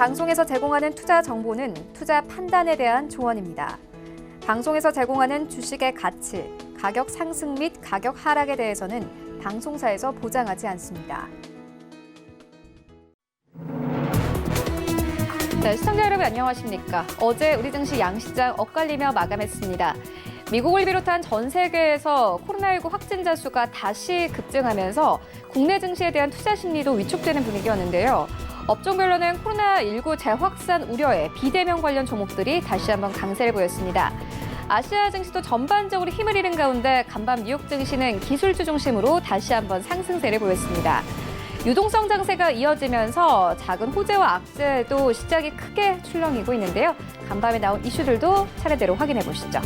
방송에서 제공하는 투자 정보는 투자 판단에 대한 조언입니다. 방송에서 제공하는 주식의 가치, 가격 상승 및 가격 하락에 대해서는 방송사에서 보장하지 않습니다. 네, 시청자 여러분 안녕하십니까? 어제 우리 증시 양시장 엇갈리며 마감했습니다. 미국을 비롯한 전 세계에서 코로나19 확진자 수가 다시 급증하면서 국내 증시에 대한 투자 심리도 위축되는 분위기였는데요. 업종별로는 코로나19 재확산 우려에 비대면 관련 종목들이 다시 한번 강세를 보였습니다. 아시아 증시도 전반적으로 힘을 잃은 가운데 간밤 뉴욕 증시는 기술주 중심으로 다시 한번 상승세를 보였습니다. 유동성 장세가 이어지면서 작은 호재와 악재도 시장이 크게 출렁이고 있는데요. 간밤에 나온 이슈들도 차례대로 확인해 보시죠.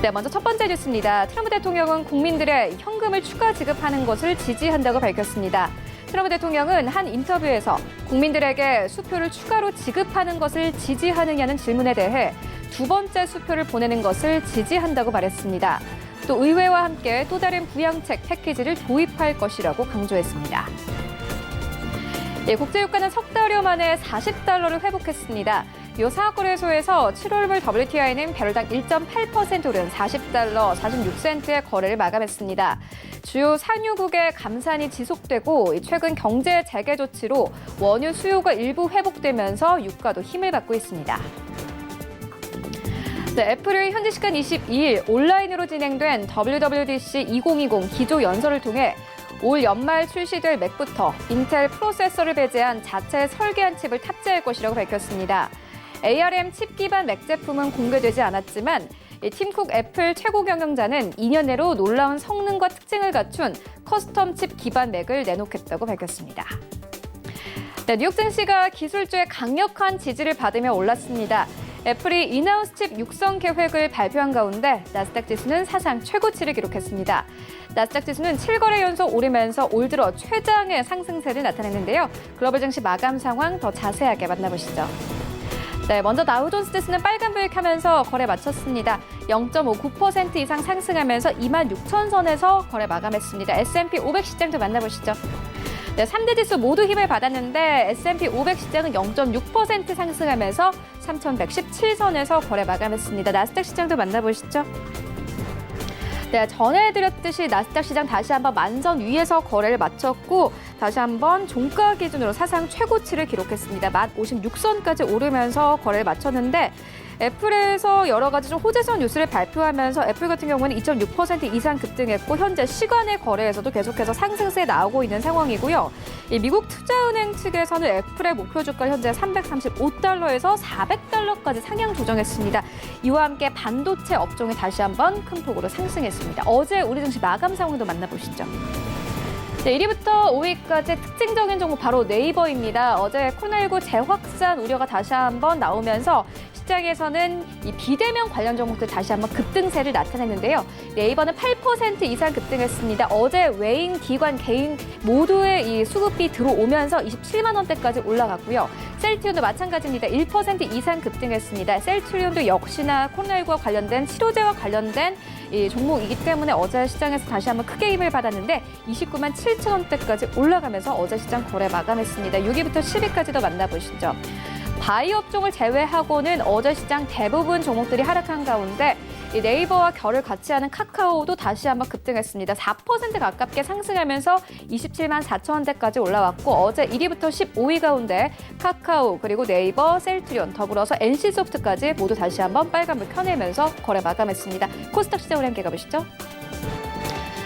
네, 먼저 첫 번째 뉴스입니다. 트럼프 대통령은 국민들의 현금을 추가 지급하는 것을 지지한다고 밝혔습니다. 트럼프 대통령은 한 인터뷰에서 국민들에게 수표를 추가로 지급하는 것을 지지하느냐는 질문에 대해 두 번째 수표를 보내는 것을 지지한다고 말했습니다. 또 의회와 함께 또 다른 부양책 패키지를 도입할 것이라고 강조했습니다. 예, 국제유가는 석 달여 만에 40달러를 회복했습니다. 요 상하거래소에서 7월물 WTI는 배럴당 1.8% 오른 40달러 46센트의 거래를 마감했습니다. 주요 산유국의 감산이 지속되고 최근 경제 재개 조치로 원유 수요가 일부 회복되면서 유가도 힘을 받고 있습니다. 네, 애플이 현지 시간 22일 온라인으로 진행된 WWDC 2020 기조 연설을 통해 올 연말 출시될 맥부터 인텔 프로세서를 배제한 자체 설계한 칩을 탑재할 것이라고 밝혔습니다. ARM 칩 기반 맥 제품은 공개되지 않았지만 팀쿡 애플 최고 경영자는 2년 내로 놀라운 성능과 특징을 갖춘 커스텀 칩 기반 맥을 내놓겠다고 밝혔습니다. 네, 뉴욕 증시가 기술주의 강력한 지지를 받으며 올랐습니다. 애플이 인하우스 칩 육성 계획을 발표한 가운데 나스닥 지수는 사상 최고치를 기록했습니다. 나스닥 지수는 7거래 연속 오르면서 올 들어 최장의 상승세를 나타냈는데요. 글로벌 증시 마감 상황 더 자세하게 만나보시죠. 네, 먼저 다우존스 지수는 빨간불 켜면서 거래 마쳤습니다. 0.59% 이상 상승하면서 26,000선에서 거래 마감했습니다. S&P 500 시장도 만나보시죠. 네, 3대 지수 모두 힘을 받았는데 S&P 500 시장은 0.6% 상승하면서 3,117선에서 거래 마감했습니다. 나스닥 시장도 만나보시죠. 네, 전해드렸듯이 나스닥 시장 다시 한번 만선 위에서 거래를 마쳤고 다시 한번 종가 기준으로 사상 최고치를 기록했습니다. 1,056선까지 오르면서 거래를 마쳤는데 애플에서 여러 가지 좀 호재성 뉴스를 발표하면서 애플 같은 경우는 2.6% 이상 급등했고 현재 시간의 거래에서도 계속해서 상승세에 나오고 있는 상황이고요. 미국 투자은행 측에서는 애플의 목표 주가 현재 335달러에서 400달러까지 상향 조정했습니다. 이와 함께 반도체 업종이 다시 한번 큰 폭으로 상승했습니다. 어제 우리 증시 마감 상황도 만나보시죠. 네, 1위부터 5위까지 특징적인 종목 바로 네이버입니다. 어제 코로나19 재확산 우려가 다시 한번 나오면서 시장에서는 이 비대면 관련 종목들 다시 한번 급등세를 나타냈는데요. 네이버는 8% 이상 급등했습니다. 어제 외인, 기관, 개인 모두의 이 수급이 들어오면서 27만 원대까지 올라갔고요. 셀트리온도 마찬가지입니다. 1% 이상 급등했습니다. 셀트리온도 역시나 코로나19와 관련된 치료제와 관련된 이 종목이기 때문에 어제 시장에서 다시 한번 크게 힘을 받았는데 29만 7천 원대까지 올라가면서 어제 시장 거래 마감했습니다. 6위부터 10위까지도 만나보시죠. 바이오 업종을 제외하고는 어제 시장 대부분 종목들이 하락한 가운데 이 네이버와 결을 같이 하는 카카오도 다시 한번 급등했습니다. 4% 가깝게 상승하면서 27만 4천 원대까지 올라왔고 어제 1위부터 15위 가운데 카카오 그리고 네이버, 셀트리온 더불어서 NC소프트까지 모두 다시 한번 빨간불 켜내면서 거래 마감했습니다. 코스닥 시장으로 함께 가보시죠.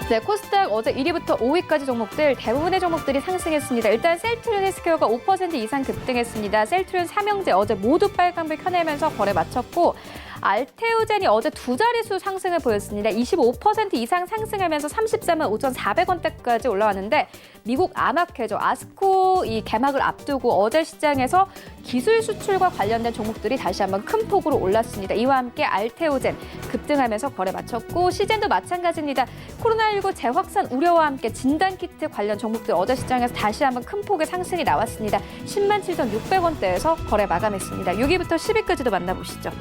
네, 코스닥 어제 1위부터 5위까지 종목들 대부분의 종목들이 상승했습니다. 일단 셀트리온 헬스케어가 5% 이상 급등했습니다. 셀트리온 삼형제 어제 모두 빨간불 켜내면서 거래 마쳤고 알테오젠이 어제 두 자릿수 상승을 보였습니다. 25% 이상 상승하면서 34만 5,400원대까지 올라왔는데 미국 암학회죠. 아스코 이 개막을 앞두고 어제 시장에서 기술 수출과 관련된 종목들이 다시 한번 큰 폭으로 올랐습니다. 이와 함께 알테오젠 급등하면서 거래 마쳤고 시젠도 마찬가지입니다. 코로나19 재확산 우려와 함께 진단키트 관련 종목들 어제 시장에서 다시 한번 큰 폭의 상승이 나왔습니다. 10만 7,600원대에서 거래 마감했습니다. 6위부터 10위까지도 만나보시죠.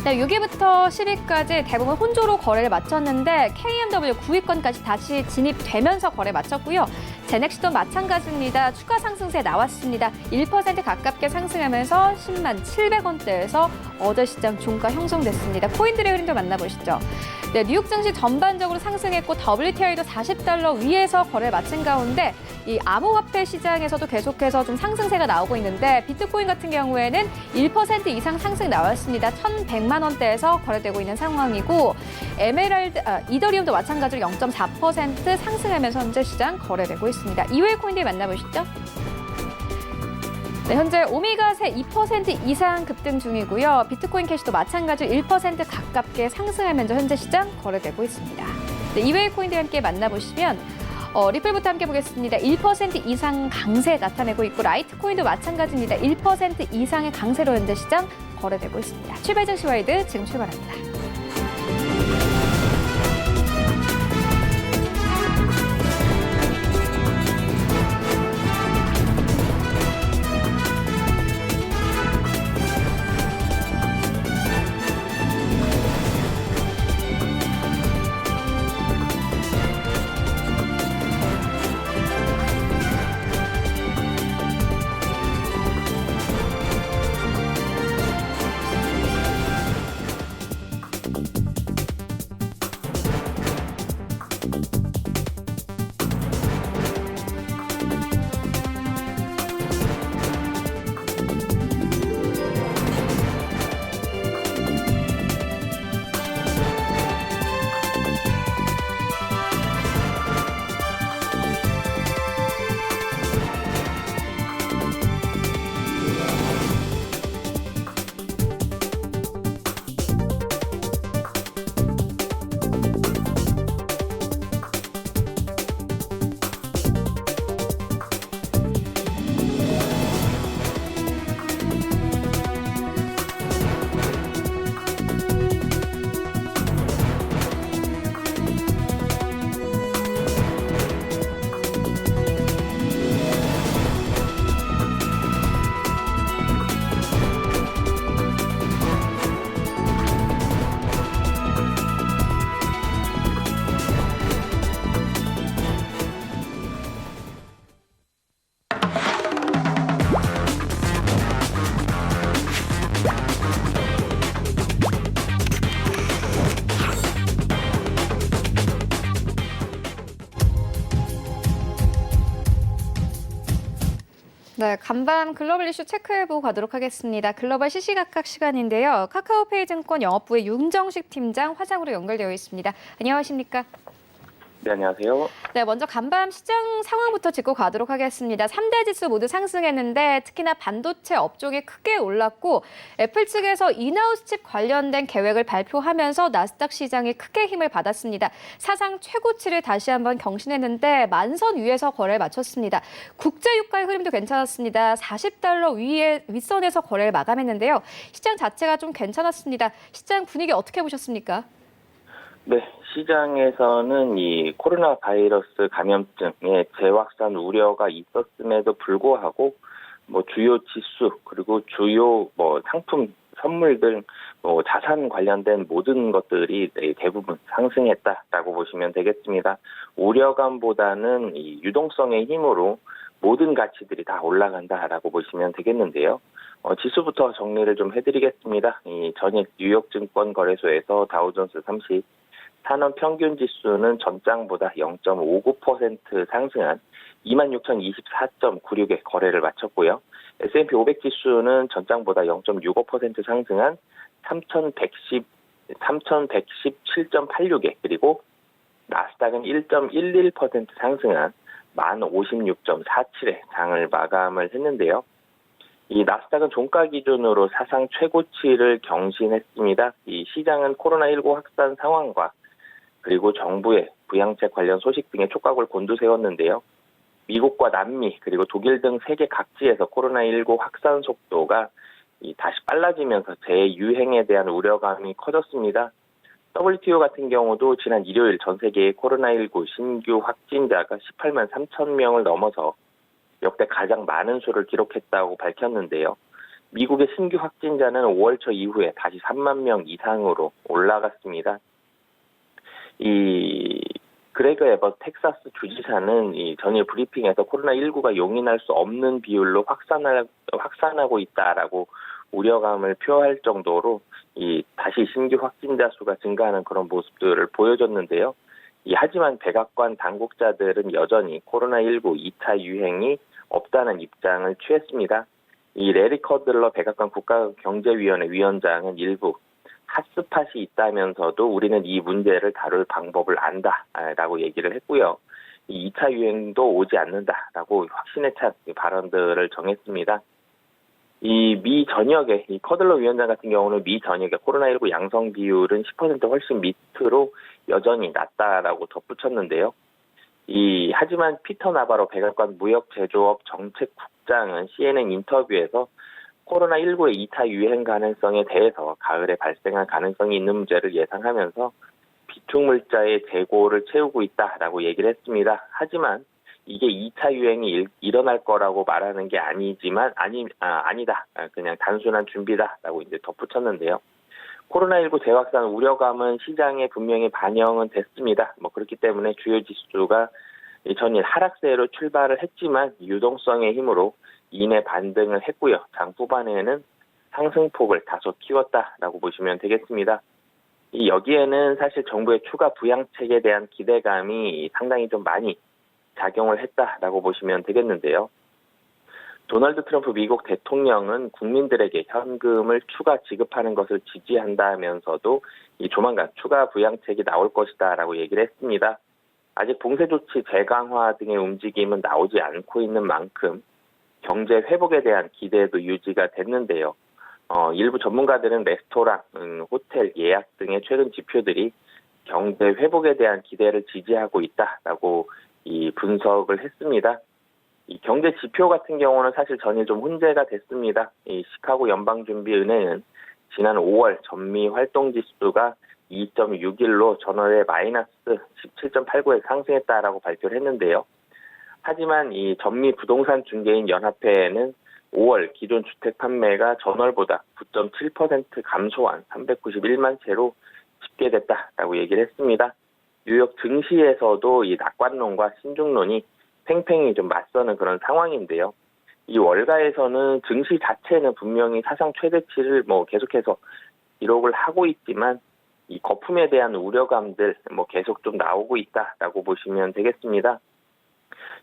네, 6위부터 10위까지 대부분 혼조로 거래를 마쳤는데 KMW 9위권까지 다시 진입되면서 거래 마쳤고요. 제넥시도 마찬가지입니다. 추가 상승세 나왔습니다. 1% 가깝게 상승하면서 10만 700원대에서 어제 시장 종가 형성됐습니다. 코인들의 흐름도 만나보시죠. 네, 뉴욕 증시 전반적으로 상승했고 WTI도 40달러 위에서 거래를 마친 가운데 이 암호화폐 시장에서도 계속해서 좀 상승세가 나오고 있는데 비트코인 같은 경우에는 1% 이상 상승 나왔습니다. 1,100만 원대에서 거래되고 있는 상황이고 이더리움도 마찬가지로 0.4% 상승하면서 현재 시장 거래되고 있습니다. 이외의 코인들 만나보시죠. 네, 현재 오미가세 2% 이상 급등 중이고요. 비트코인 캐시도 마찬가지로 1% 가깝게 상승하면서 현재 시장 거래되고 있습니다. 네, 이외의 코인들 함께 만나보시면 리플부터 함께 보겠습니다. 1% 이상 강세 나타내고 있고 라이트코인도 마찬가지입니다. 1% 이상의 강세로 현재 시장 거래되고 있습니다. 출발 증시 와이드 지금 출발합니다. 네, 간밤 글로벌 이슈 체크해보고 가도록 하겠습니다. 글로벌 시시각각 시간인데요. 카카오페이 증권 영업부의 윤정식 팀장 화상으로 연결되어 있습니다. 안녕하십니까? 네, 안녕하세요. 네, 먼저 간밤 시장 상황부터 짚고 가도록 하겠습니다. 3대 지수 모두 상승했는데 특히나 반도체 업종이 크게 올랐고 애플 측에서 인하우스 칩 관련된 계획을 발표하면서 나스닥 시장이 크게 힘을 받았습니다. 사상 최고치를 다시 한번 경신했는데 만선 위에서 거래를 마쳤습니다. 국제 유가의 흐름도 괜찮았습니다. 40달러 윗선에서 거래를 마감했는데요. 시장 자체가 좀 괜찮았습니다. 시장 분위기 어떻게 보셨습니까? 네, 시장에서는 이 코로나 바이러스 감염증의 재확산 우려가 있었음에도 불구하고 주요 지수 그리고 주요 상품 선물 등 자산 관련된 모든 것들이 대부분 상승했다라고 보시면 되겠습니다. 우려감보다는 이 유동성의 힘으로 모든 가치들이 다 올라간다라고 보시면 되겠는데요. 지수부터 정리를 좀 해드리겠습니다. 이 전일 뉴욕 증권 거래소에서 다우존스 30 산업 평균 지수는 전장보다 0.59% 상승한 26,024.96에 거래를 마쳤고요. S&P 500 지수는 전장보다 0.65% 상승한 3,117.86에 그리고 나스닥은 1.11% 상승한 1056.47에 장을 마감을 했는데요. 이 나스닥은 종가 기준으로 사상 최고치를 경신했습니다. 이 시장은 코로나19 확산 상황과 그리고 정부의 부양책 관련 소식 등의 촉각을 곤두세웠는데요. 미국과 남미 그리고 독일 등 세계 각지에서 코로나19 확산 속도가 다시 빨라지면서 재유행에 대한 우려감이 커졌습니다. WTO 같은 경우도 지난 일요일 전 세계의 코로나19 신규 확진자가 18만 3천 명을 넘어서 역대 가장 많은 수를 기록했다고 밝혔는데요. 미국의 신규 확진자는 5월 초 이후에 다시 3만 명 이상으로 올라갔습니다. 이 그레그 에버트 텍사스 주지사는 이 전일 브리핑에서 코로나19가 용인할 수 없는 비율로 확산하고 있다라고 우려감을 표할 정도로 이 다시 신규 확진자 수가 증가하는 그런 모습들을 보여줬는데요. 하지만 백악관 당국자들은 여전히 코로나19 2차 유행이 없다는 입장을 취했습니다. 이 레리 커들러 백악관 국가경제위원회 위원장은 일부 핫스팟이 있다면서도 우리는 이 문제를 다룰 방법을 안다라고 얘기를 했고요. 이 2차 유행도 오지 않는다라고 확신에 찬 발언들을 정했습니다. 이 미 전역의 이 커들러 위원장 같은 경우는 미 전역의 코로나19 양성 비율은 10% 훨씬 밑으로 여전히 낮다라고 덧붙였는데요. 하지만 피터 나바로 백악관 무역제조업 정책국장은 CNN 인터뷰에서 코로나19의 2차 유행 가능성에 대해서 가을에 발생할 가능성이 있는 문제를 예상하면서 비축물자의 재고를 채우고 있다라고 얘기를 했습니다. 하지만 이게 2차 유행이 일어날 거라고 말하는 게 아니다. 그냥 단순한 준비다라고 이제 덧붙였는데요. 코로나19 재확산 우려감은 시장에 분명히 반영은 됐습니다. 그렇기 때문에 주요 지수가 전일 하락세로 출발을 했지만 유동성의 힘으로 이내 반등을 했고요. 장 후반에는 상승폭을 다소 키웠다라고 보시면 되겠습니다. 여기에는 사실 정부의 추가 부양책에 대한 기대감이 상당히 좀 많이 작용을 했다라고 보시면 되겠는데요. 도널드 트럼프 미국 대통령은 국민들에게 현금을 추가 지급하는 것을 지지한다면서도 조만간 추가 부양책이 나올 것이다라고 얘기를 했습니다. 아직 봉쇄 조치 재강화 등의 움직임은 나오지 않고 있는 만큼 경제 회복에 대한 기대도 유지가 됐는데요. 일부 전문가들은 레스토랑, 호텔 예약 등의 최근 지표들이 경제 회복에 대한 기대를 지지하고 있다라고 분석을 했습니다. 경제 지표 같은 경우는 사실 전일 좀 혼재가 됐습니다. 시카고 연방준비은행은 지난 5월 전미 활동 지수가 2.61로 전월에 마이너스 17.89에 상승했다라고 발표를 했는데요. 하지만 전미 부동산 중개인 연합회는 5월 기존 주택 판매가 전월보다 9.7% 감소한 391만 채로 집계됐다라고 얘기를 했습니다. 뉴욕 증시에서도 낙관론과 신중론이 팽팽히 좀 맞서는 그런 상황인데요. 월가에서는 증시 자체는 분명히 사상 최대치를 계속해서 기록을 하고 있지만 거품에 대한 우려감들 계속 좀 나오고 있다라고 보시면 되겠습니다.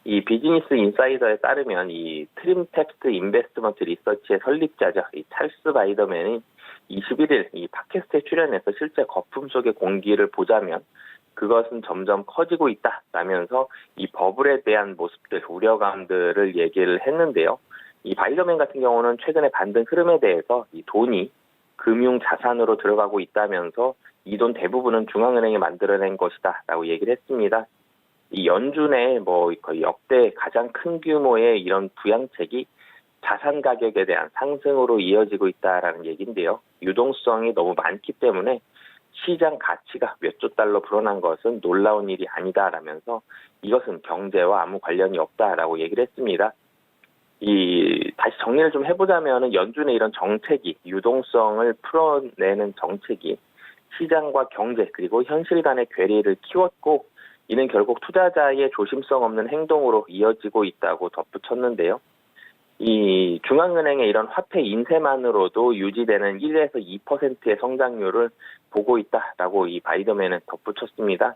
비즈니스 인사이더에 따르면 트림텍스트 인베스트먼트 리서치의 설립자죠. 찰스 바이더맨이 21일 팟캐스트에 출연해서 실제 거품 속의 공기를 보자면 그것은 점점 커지고 있다라면서 버블에 대한 모습들, 우려감들을 얘기를 했는데요. 바이더맨 같은 경우는 최근에 반등 흐름에 대해서 돈이 금융 자산으로 들어가고 있다면서 이 돈 대부분은 중앙은행이 만들어낸 것이다라고 얘기를 했습니다. 연준의 거의 역대 가장 큰 규모의 이런 부양책이 자산 가격에 대한 상승으로 이어지고 있다라는 얘기인데요. 유동성이 너무 많기 때문에 시장 가치가 몇 조 달러 불어난 것은 놀라운 일이 아니다라면서 이것은 경제와 아무 관련이 없다라고 얘기를 했습니다. 다시 정리를 좀 해보자면 연준의 이런 정책이 유동성을 풀어내는 정책이 시장과 경제 그리고 현실 간의 괴리를 키웠고 이는 결국 투자자의 조심성 없는 행동으로 이어지고 있다고 덧붙였는데요. 중앙은행의 이런 화폐 인쇄만으로도 유지되는 1에서 2%의 성장률을 보고 있다라고 바이더맨은 덧붙였습니다.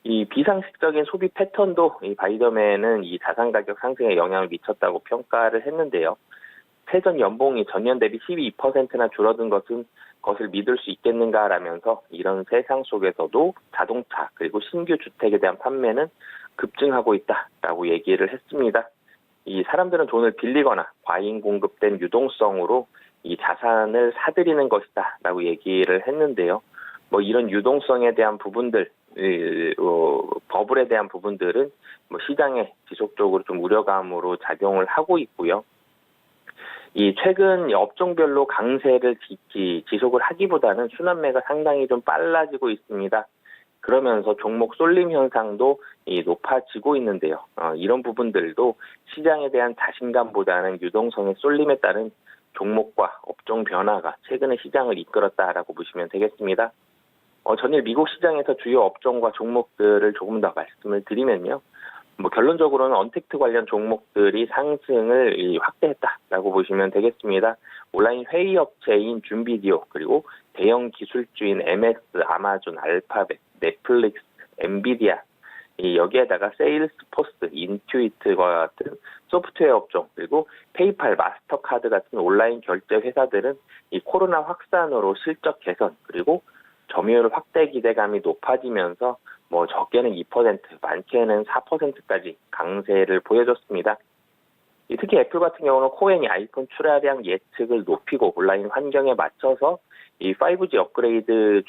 비상식적인 소비 패턴도 바이더맨은 자산 가격 상승에 영향을 미쳤다고 평가를 했는데요. 세전 연봉이 전년 대비 12%나 줄어든 것을 믿을 수 있겠는가라면서 이런 세상 속에서도 자동차 그리고 신규 주택에 대한 판매는 급증하고 있다라고 얘기를 했습니다. 사람들은 돈을 빌리거나 과잉 공급된 유동성으로 자산을 사들이는 것이다라고 얘기를 했는데요. 이런 유동성에 대한 부분들, 버블에 대한 부분들은 시장에 지속적으로 좀 우려감으로 작용을 하고 있고요. 최근 업종별로 강세를 지속을 하기보다는 순환매가 상당히 좀 빨라지고 있습니다. 그러면서 종목 쏠림 현상도 높아지고 있는데요. 이런 부분들도 시장에 대한 자신감보다는 유동성의 쏠림에 따른 종목과 업종 변화가 최근에 시장을 이끌었다라고 보시면 되겠습니다. 전일 미국 시장에서 주요 업종과 종목들을 조금 더 말씀을 드리면요. 결론적으로는 언택트 관련 종목들이 상승을 확대했다라고 보시면 되겠습니다. 온라인 회의 업체인 줌비디오, 그리고 대형 기술주인 MS, 아마존, 알파벳, 넷플릭스, 엔비디아, 여기에다가 세일스포스, 인투이트와 같은 소프트웨어 업종, 그리고 페이팔, 마스터카드 같은 온라인 결제 회사들은 이 코로나 확산으로 실적 개선, 그리고 점유율 확대 기대감이 높아지면서 적게는 2%, 많게는 4%까지 강세를 보여줬습니다. 특히 애플 같은 경우는 코엔이 아이폰 출하량 예측을 높이고 온라인 환경에 맞춰서 이 5G 업그레이드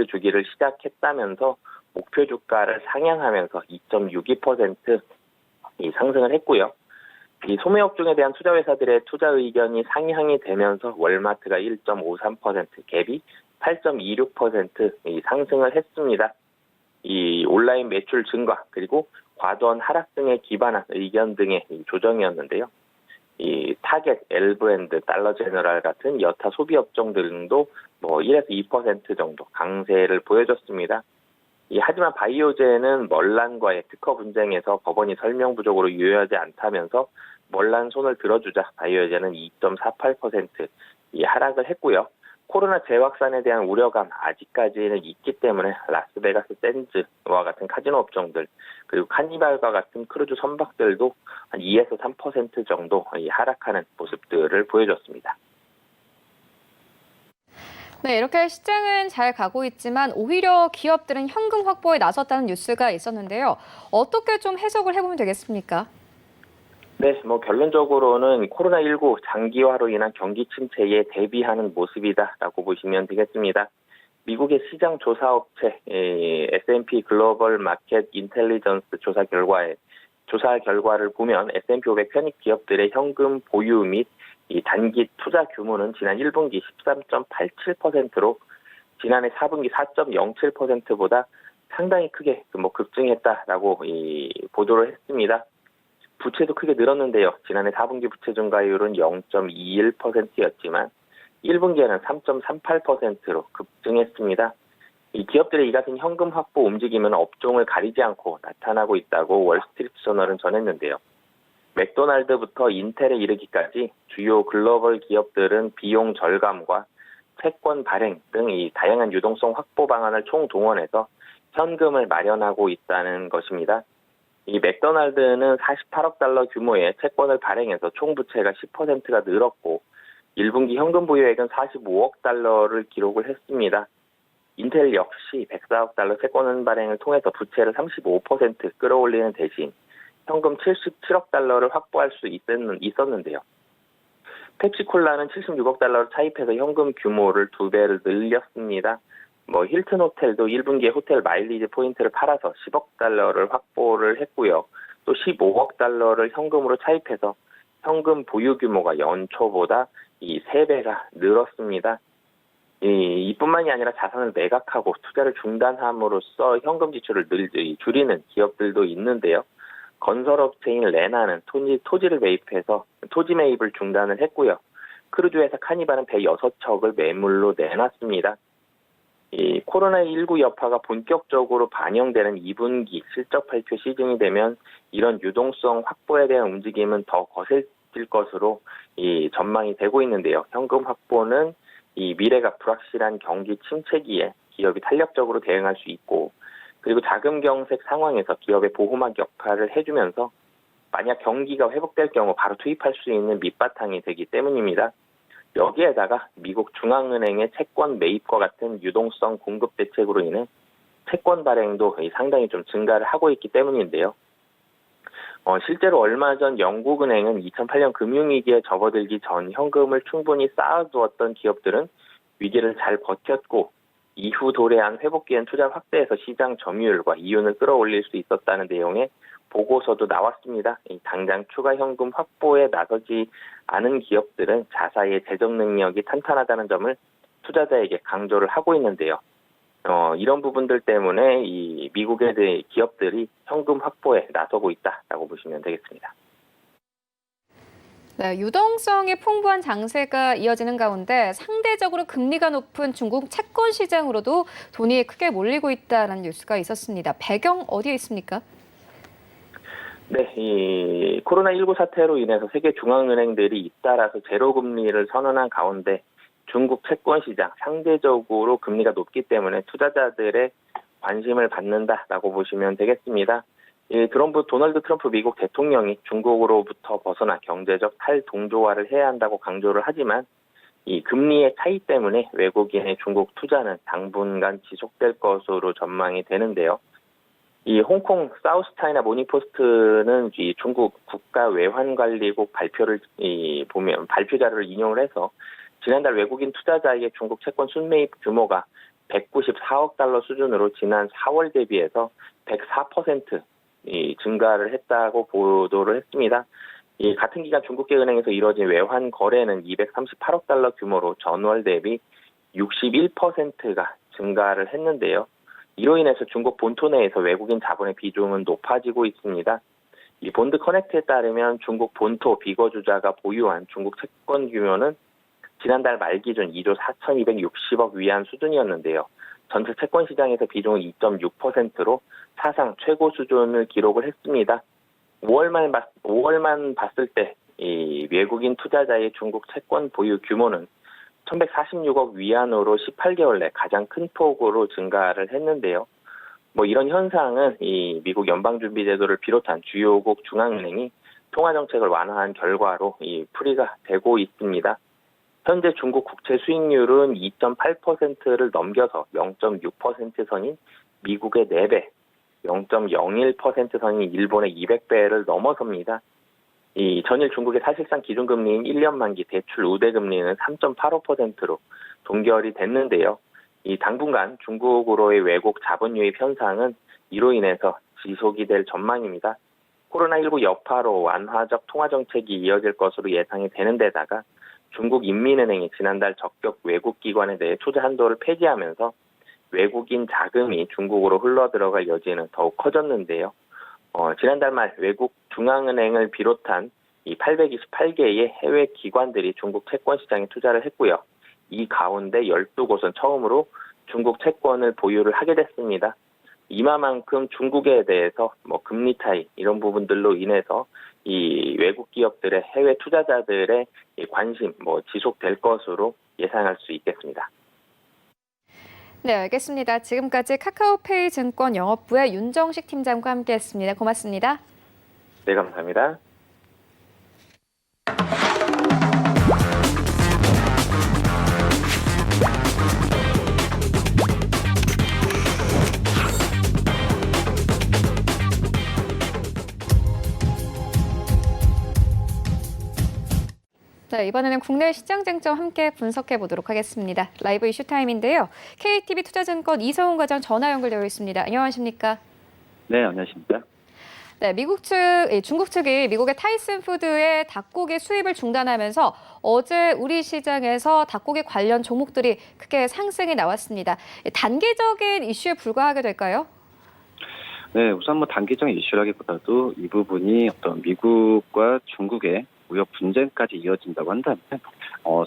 주기를 시작했다면서 목표 주가를 상향하면서 2.62% 상승을 했고요. 이 소매 업종에 대한 투자 회사들의 투자 의견이 상향이 되면서 월마트가 1.53%, 갭이 8.26% 상승을 했습니다. 이 온라인 매출 증가, 그리고 과도한 하락 등에 기반한 의견 등의 조정이었는데요. 이 타겟, 엘브랜드, 달러 제너럴 같은 여타 소비 업종 등도 1에서 2% 정도 강세를 보여줬습니다. 하지만 바이오제는 멀란과의 특허 분쟁에서 법원이 설명 부족으로 유효하지 않다면서 멀란 손을 들어주자 바이오제는 2.48% 하락을 했고요. 코로나 재확산에 대한 우려감 아직까지는 있기 때문에 라스베가스 샌즈와 같은 카지노 업종들, 그리고 카니발과 같은 크루즈 선박들도 한 2에서 3% 정도 하락하는 모습들을 보여줬습니다. 네, 이렇게 시장은 잘 가고 있지만 오히려 기업들은 현금 확보에 나섰다는 뉴스가 있었는데요. 어떻게 좀 해석을 해보면 되겠습니까? 네, 결론적으로는 코로나19 장기화로 인한 경기 침체에 대비하는 모습이다라고 보시면 되겠습니다. 미국의 시장 조사업체 S&P 글로벌 마켓 인텔리전스 조사 결과를 보면 S&P 500 편입 기업들의 현금 보유 및 이 단기 투자 규모는 지난 1분기 13.87%로 지난해 4분기 4.07%보다 상당히 크게 급증했다라고 보도를 했습니다. 부채도 크게 늘었는데요. 지난해 4분기 부채 증가율은 0.21%였지만 1분기에는 3.38%로 급증했습니다. 이 기업들의 이 같은 현금 확보 움직임은 업종을 가리지 않고 나타나고 있다고 월스트리트저널은 전했는데요. 맥도날드부터 인텔에 이르기까지 주요 글로벌 기업들은 비용 절감과 채권 발행 등 이 다양한 유동성 확보 방안을 총동원해서 현금을 마련하고 있다는 것입니다. 이 맥도날드는 48억 달러 규모의 채권을 발행해서 총 부채가 10%가 늘었고 1분기 현금 보유액은 45억 달러를 기록을 했습니다. 인텔 역시 104억 달러 채권 발행을 통해서 부채를 35% 끌어올리는 대신 현금 77억 달러를 확보할 수 있었는데요. 펩시콜라는 76억 달러를 차입해서 현금 규모를 2배를 늘렸습니다. 힐튼 호텔도 1분기에 호텔 마일리지 포인트를 팔아서 10억 달러를 확보를 했고요. 또 15억 달러를 현금으로 차입해서 현금 보유 규모가 연초보다 3배가 늘었습니다. 이뿐만이 아니라 자산을 매각하고 투자를 중단함으로써 현금 지출을 줄이는 기업들도 있는데요. 건설업체인 레나는 토지를 매입해서 토지 매입을 중단을 했고요. 크루즈 회사 카니발은 배 6척을 매물로 내놨습니다. 이 코로나19 여파가 본격적으로 반영되는 2분기 실적 발표 시즌이 되면 이런 유동성 확보에 대한 움직임은 더 거세질 것으로 전망이 되고 있는데요. 현금 확보는 이 미래가 불확실한 경기 침체기에 기업이 탄력적으로 대응할 수 있고, 그리고 자금 경색 상황에서 기업의 보호막 역할을 해주면서 만약 경기가 회복될 경우 바로 투입할 수 있는 밑바탕이 되기 때문입니다. 여기에다가 미국 중앙은행의 채권 매입과 같은 유동성 공급 대책으로 인해 채권 발행도 상당히 좀 증가를 하고 있기 때문인데요. 실제로 얼마 전 영국은행은 2008년 금융위기에 접어들기 전 현금을 충분히 쌓아두었던 기업들은 위기를 잘 버텼고 이후 도래한 회복기엔 투자 확대해서 시장 점유율과 이윤을 끌어올릴 수 있었다는 내용의 보고서도 나왔습니다. 당장 추가 현금 확보에 나서지 않은 기업들은 자사의 재정 능력이 탄탄하다는 점을 투자자에게 강조를 하고 있는데요. 이런 부분들 때문에 이 미국의 기업들이 현금 확보에 나서고 있다라고 보시면 되겠습니다. 네, 유동성이 풍부한 장세가 이어지는 가운데 상대적으로 금리가 높은 중국 채권 시장으로도 돈이 크게 몰리고 있다는 뉴스가 있었습니다. 배경 어디에 있습니까? 네, 이 코로나19 사태로 인해서 세계 중앙은행들이 잇따라서 제로 금리를 선언한 가운데 중국 채권 시장 상대적으로 금리가 높기 때문에 투자자들의 관심을 받는다라고 보시면 되겠습니다. 도널드 트럼프 미국 대통령이 중국으로부터 벗어나 경제적 탈동조화를 해야 한다고 강조를 하지만 이 금리의 차이 때문에 외국인의 중국 투자는 당분간 지속될 것으로 전망이 되는데요. 이 홍콩 사우스차이나 모닝포스트는 이 중국 국가외환관리국 보면 발표 자료를 인용을 해서 지난달 외국인 투자자에게 중국 채권 순매입 규모가 194억 달러 수준으로 지난 4월 대비해서 104% 증가를 했다고 보도를 했습니다. 이 같은 기간 중국계 은행에서 이뤄진 외환 거래는 238억 달러 규모로 전월 대비 61%가 증가를 했는데요. 이로 인해서 중국 본토 내에서 외국인 자본의 비중은 높아지고 있습니다. 이 본드 커넥트에 따르면 중국 본토 비거주자가 보유한 중국 채권 규모는 지난달 말 기준 2조 4,260억 위안 수준이었는데요. 전체 채권 시장에서 비중은 2.6%로 사상 최고 수준을 기록을 했습니다. 5월만 봤을 때 이 외국인 투자자의 중국 채권 보유 규모는 1,146억 위안으로 18개월 내 가장 큰 폭으로 증가를 했는데요. 이런 현상은 이 미국 연방준비제도를 비롯한 주요국 중앙은행이 통화정책을 완화한 결과로 풀이가 되고 있습니다. 현재 중국 국채 수익률은 2.8%를 넘겨서 0.6% 선인 미국의 4배, 0.01% 선인 일본의 200배를 넘어섭니다. 이 전일 중국의 사실상 기준금리인 1년 만기 대출 우대금리는 3.85%로 동결이 됐는데요. 이 당분간 중국으로의 외국 자본 유입 현상은 이로 인해서 지속이 될 전망입니다. 코로나19 여파로 완화적 통화정책이 이어질 것으로 예상이 되는 데다가 중국 인민은행이 지난달 적격 외국 기관에 대해 투자 한도를 폐지하면서 외국인 자금이 중국으로 흘러들어갈 여지는 더욱 커졌는데요. 지난달 말 외국 중앙은행을 비롯한 이 828개의 해외 기관들이 중국 채권 시장에 투자를 했고요. 이 가운데 12곳은 처음으로 중국 채권을 보유를 하게 됐습니다. 이마만큼 중국에 대해서 금리 차이 이런 부분들로 인해서 이 외국 기업들의 해외 투자자들의 이 관심 지속될 것으로 예상할 수 있겠습니다. 네, 알겠습니다. 지금까지 카카오페이 증권 영업부의 윤정식 팀장과 함께했습니다. 고맙습니다. 네, 감사합니다. 자, 이번에는 국내 시장 쟁점 함께 분석해 보도록 하겠습니다. 라이브 이슈 타임인데요. KTB 투자증권 이서훈 과장 전화 연결되어 있습니다. 안녕하십니까? 네, 안녕하십니까? 네, 중국 측이 미국의 타이슨 푸드의 닭고기 수입을 중단하면서 어제 우리 시장에서 닭고기 관련 종목들이 크게 상승이 나왔습니다. 단기적인 이슈에 불과하게 될까요? 네, 우선 단기적인 이슈라기보다도 이 부분이 어떤 미국과 중국의 무역 분쟁까지 이어진다고 한다면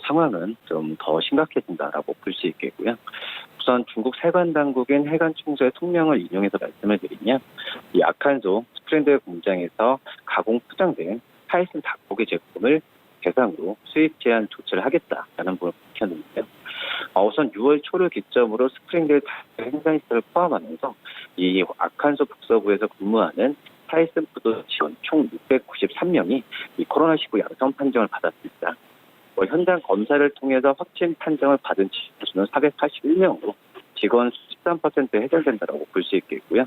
상황은 좀 더 심각해진다라고 볼 수 있겠고요. 우선 중국 세관 당국인 해관 총수의 통명을 인용해서 말씀을 드리면 이 아칸소 스프링들 공장에서 가공 포장된 타이슨 닭고기 제품을 대상으로 수입 제한 조치를 하겠다라는 부분을 밝혔는데요. 우선 6월 초를 기점으로 스프링들 생산시설을 포함하면서 이 아칸소 북서부에서 근무하는 타이슨 푸드 직원 총 693명이 이 코로나19 양성 판정을 받았습니다. 현장 검사를 통해서 확진 판정을 받은 수는 481명으로 직원 13% 해결된다고 볼 수 있겠고요.